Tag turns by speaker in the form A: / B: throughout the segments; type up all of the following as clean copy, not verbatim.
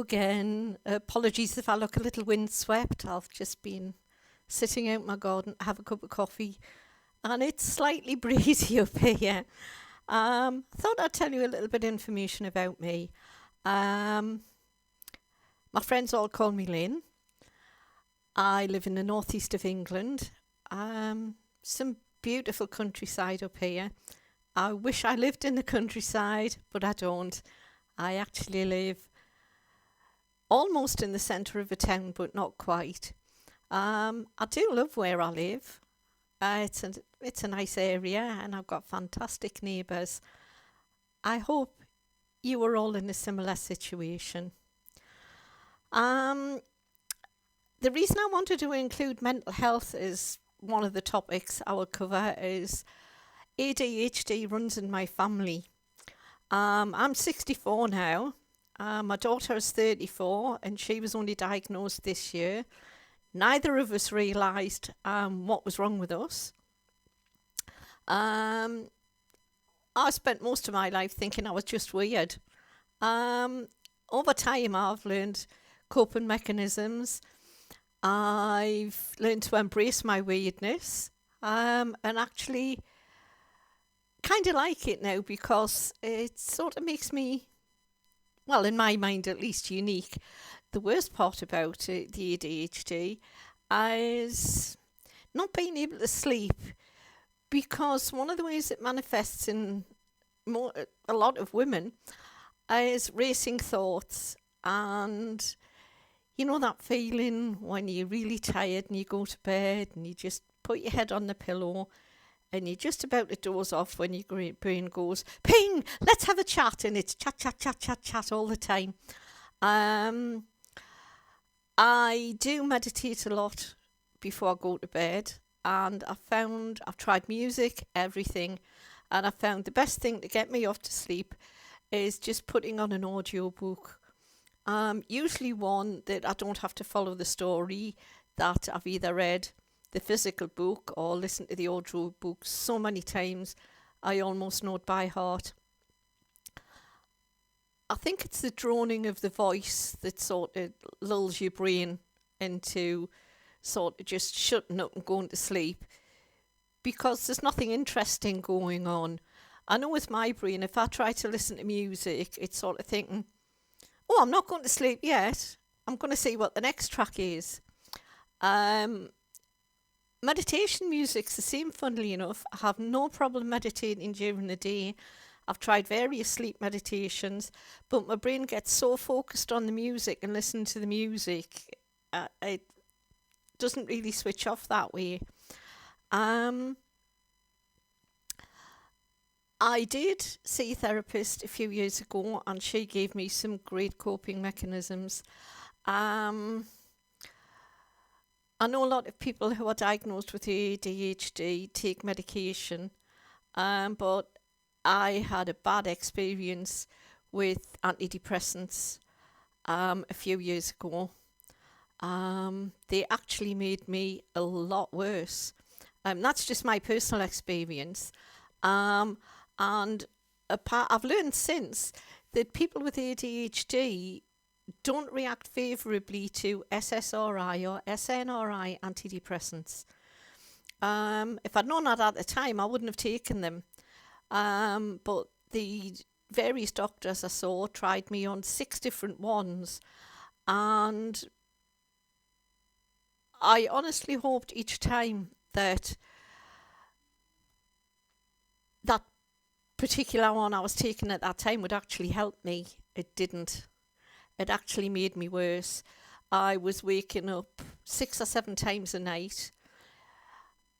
A: again. Apologies if I look a little windswept. I've just been sitting out in my garden, have a cup of coffee, and it's slightly breezy up here. I thought I'd tell you a little bit of information about me. Um, my friends all call me Lynn. I live in the northeast of England. Some beautiful countryside up here. I wish I lived in the countryside, but I don't. I actually live almost in the centre of a town, but not quite. I do love where I live. It's a nice area, and I've got fantastic neighbours. I hope you are all in a similar situation. Um, the reason I wanted to include mental health as one of the topics I will cover is ADHD runs in my family. I'm 64 now. My daughter is 34 and she was only diagnosed this year. Neither of us realised what was wrong with us. Um, I spent most of my life thinking I was just weird. Over time, I've learned coping mechanisms. I've learned to embrace my weirdness and actually kind of like it now because it sort of makes me, well, in my mind at least, unique. The worst part about the ADHD is not being able to sleep because one of the ways it manifests in a lot of women is racing thoughts. And you know that feeling when you're really tired and you go to bed and you just put your head on the pillow and you're just about to doze off when your brain goes, ping, let's have a chat. And it's chat, chat, chat, chat, chat all the time. Um, I do meditate a lot before I go to bed. And I've tried music, everything. And I found the best thing to get me off to sleep is just putting on an audio book. Usually one that I don't have to follow the story, that I've either read the physical book or listened to the audio book so many times I almost know it by heart. I think it's the droning of the voice that sort of lulls your brain into sort of just shutting up and going to sleep because there's nothing interesting going on. I know with my brain, if I try to listen to music, it's sort of thinking, oh, I'm not going to sleep yet. I'm going to see what the next track is. Meditation music's the same, funnily enough. I have no problem meditating during the day. I've tried various sleep meditations, but my brain gets so focused on the music and listening to the music, it doesn't really switch off that way. I did see a therapist a few years ago and she gave me some great coping mechanisms. I know a lot of people who are diagnosed with ADHD take medication, but I had a bad experience with antidepressants a few years ago. They actually made me a lot worse. That's just my personal experience. And I've learned since that people with ADHD don't react favourably to SSRI or SNRI antidepressants. If I'd known that at the time, I wouldn't have taken them. But the various doctors I saw tried me on 6 different ones, and I honestly hoped each time that that particular one I was taking at that time would actually help me. It didn't. It actually made me worse. I was waking up 6 or 7 times a night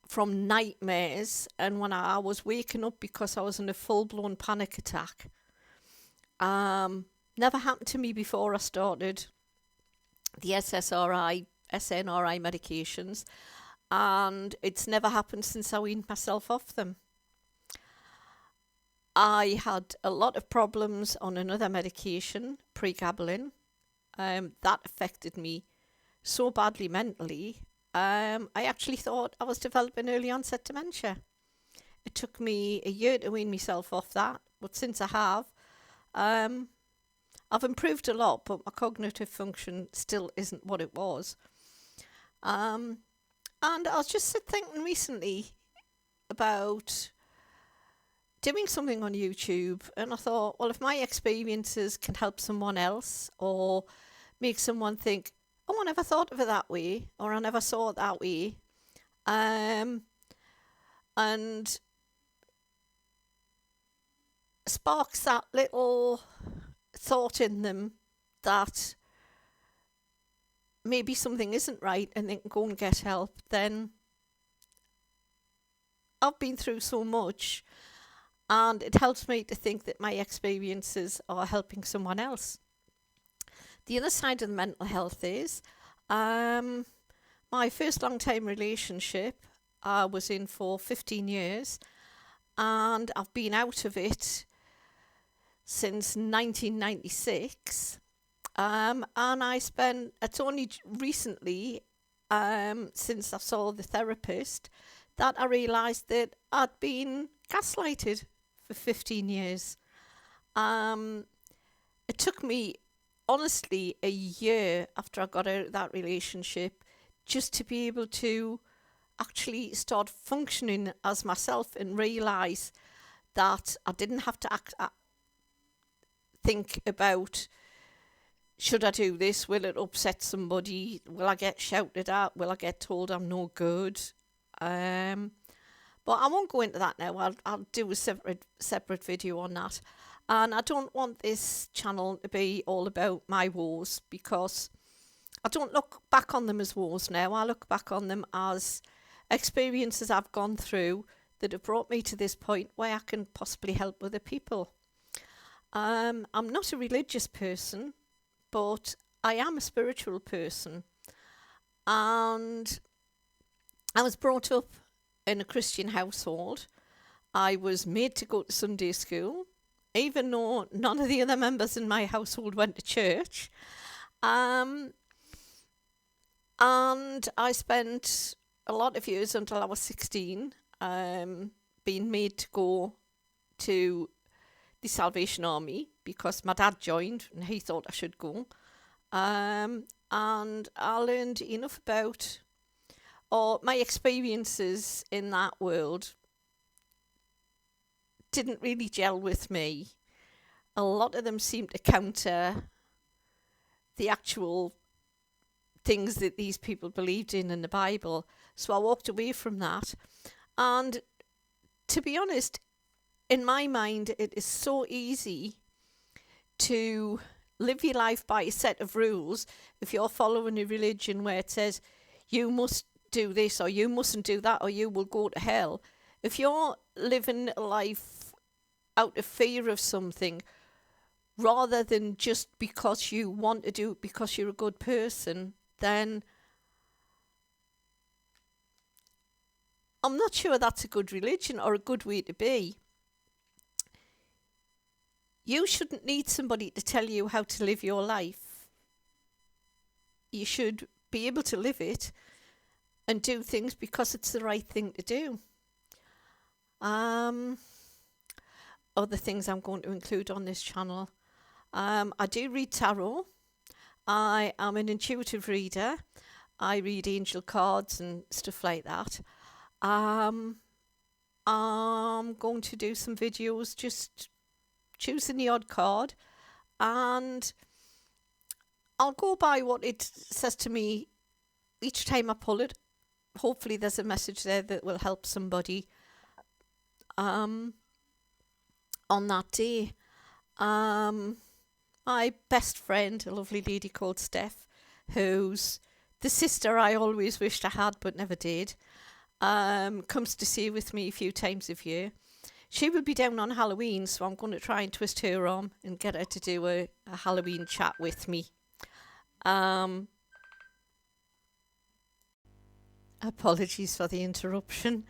A: from nightmares, and when I was waking up because I was in a full-blown panic attack. Never happened to me before I started the SSRI, SNRI medications, and it's never happened since I weaned myself off them. I had a lot of problems on another medication, pregabalin. That affected me so badly mentally. I actually thought I was developing early onset dementia. It took me a year to wean myself off that, but since I have, I've improved a lot, but my cognitive function still isn't what it was. And I was just thinking recently about doing something on YouTube, and I thought, well, if my experiences can help someone else or make someone think, oh, I never thought of it that way, or I never saw it that way, and sparks that little thought in them that maybe something isn't right and they can go and get help, then I've been through so much, and it helps me to think that my experiences are helping someone else. The other side of the mental health is my first long-term relationship I was in for 15 years, and I've been out of it since 1996. And it's only recently, since I saw the therapist, that I realised that I'd been gaslighted for 15 years. It took me, honestly, a year after I got out of that relationship just to be able to actually start functioning as myself and realise that I didn't have to think about, should I do this? Will it upset somebody? Will I get shouted at? Will I get told I'm no good? But I won't go into that now. I'll do a separate video on that. And I don't want this channel to be all about my woes, because I don't look back on them as woes now. I look back on them as experiences I've gone through that have brought me to this point where I can possibly help other people. I'm not a religious person, but I am a spiritual person. And I was brought up in a Christian household. I was made to go to Sunday school, even though none of the other members in my household went to church. And I spent a lot of years until I was 16 being made to go to the Salvation Army because my dad joined and he thought I should go. And I learned enough about my experiences in that world didn't really gel with me. A lot of them seemed to counter the actual things that these people believed in the Bible. So I walked away from that. And to be honest, in my mind, it is so easy to live your life by a set of rules if you're following a religion where it says you must do this or you mustn't do that or you will go to hell. If you're living a life out of fear of something rather than just because you want to do it because you're a good person, then I'm not sure that's a good religion or a good way to be. You shouldn't need somebody to tell you how to live your life. You should be able to live it and do things because it's the right thing to do. Other things I'm going to include on this channel. I do read tarot. I am an intuitive reader. I read angel cards and stuff like that. I'm going to do some videos just choosing the odd card, and I'll go by what it says to me each time I pull it. Hopefully there's a message there that will help somebody on that day. My best friend, a lovely lady called Steph, who's the sister I always wished I had but never did, comes to stay with me a few times a year. She will be down on Halloween, so I'm going to try and twist her arm and get her to do a Halloween chat with me. Apologies for the interruption.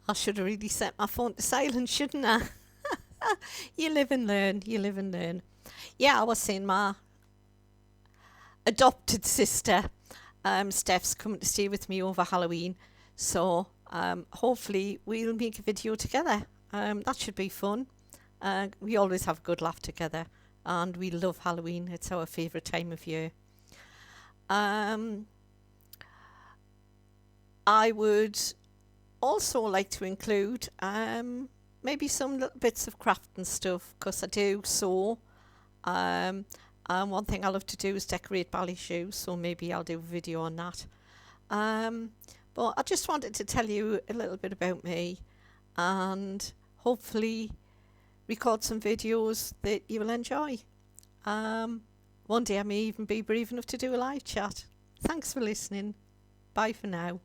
A: I should have really set my phone to silent, shouldn't I? You live and learn, you live and learn. Yeah, I was saying my adopted sister, Steph's coming to stay with me over Halloween. So hopefully we'll make a video together. That should be fun. We always have a good laugh together. and we love Halloween. It's our favourite time of year. Um, I would also like to include maybe some little bits of craft and stuff, because I do sew. Um, and one thing I love to do is decorate ballet shoes, so maybe I'll do a video on that. Um, but I just wanted to tell you a little bit about me, and hopefully record some videos that you will enjoy. One day I may even be brave enough to do a live chat. Thanks for listening. Bye for now.